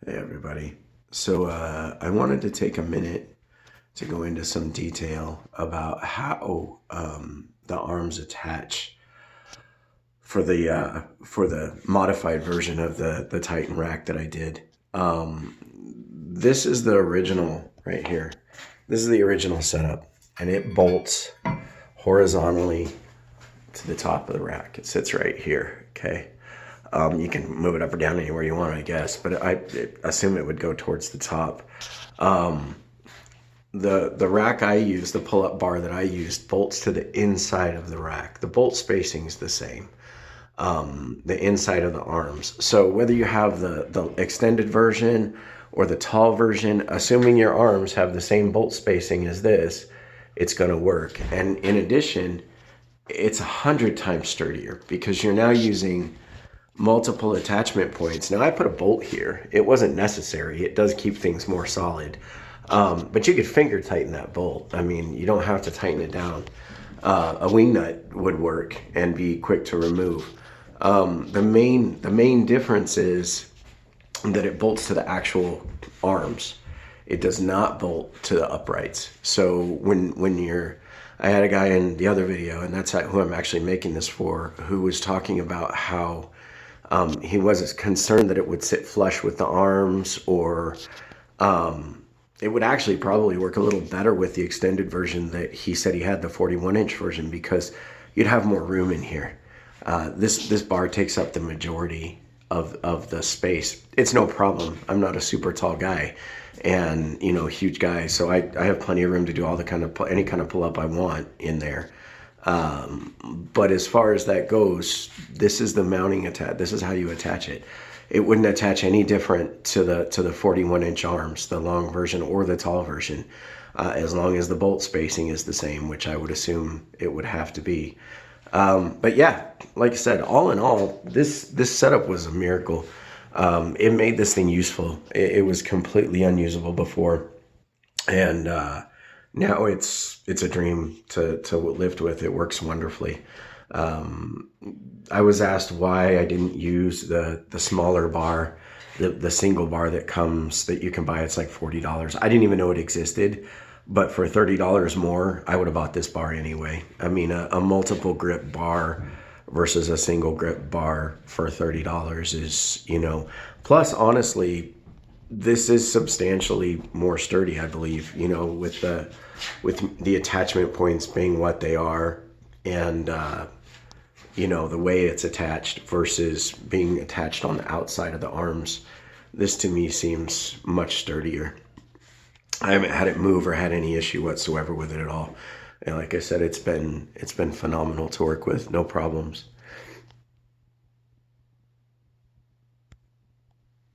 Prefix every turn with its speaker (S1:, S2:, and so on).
S1: Hey everybody. So I wanted to take a minute to go into some detail about how the arms attach for the modified version of the Titan rack that I did. This is the original right here. This is the original setup, and it bolts horizontally to the top of the rack. It sits right here. Okay. You can move it up or down anywhere you want, I guess, but I assume it would go towards the top. The rack I use, the pull-up bar that I used, bolts to the inside of the rack. The bolt spacing is the same. The inside of the arms. So whether you have the extended version or the tall version, assuming your arms have the same bolt spacing as this, it's going to work. And in addition, it's 100 times sturdier because you're now using multiple attachment points. Now I put a bolt here. It wasn't necessary. It does keep things more solid. But you could finger tighten that bolt. I mean, you don't have to tighten it down. A wing nut would work and be quick to remove. The main difference is that it bolts to the actual arms. It does not bolt to the uprights. So I had a guy in the other video, and that's who I'm actually making this for, who was talking about how he was concerned that it would sit flush with the arms, or it would actually probably work a little better with the extended version that he said he had, the 41-inch version, because you'd have more room in here. This bar takes up the majority of the space. It's no problem. I'm not a super tall guy and, huge guy, so I have plenty of room to do any kind of pull-up I want in there. But as far as that goes, this is the mounting attach. This is how you attach it. It wouldn't attach any different to the 41-inch arms, the long version or the tall version, as long as the bolt spacing is the same, which I would assume it would have to be. But yeah, like I said, all in all, this setup was a miracle. It made this thing useful. It was completely unusable before, and now it's a dream to lift with. It works wonderfully. I was asked why I didn't use the smaller bar, the single bar that you can buy. It's like $40. I didn't even know it existed, but for $30 more, I would have bought this bar anyway. I mean, a multiple grip bar versus a single grip bar for $30 is, plus honestly, this is substantially more sturdy, I believe, with the attachment points being what they are, and the way it's attached versus being attached on the outside of the arms. This to me seems much sturdier. I haven't had it move or had any issue whatsoever with it at all. And like I said, it's been phenomenal to work with, no problems.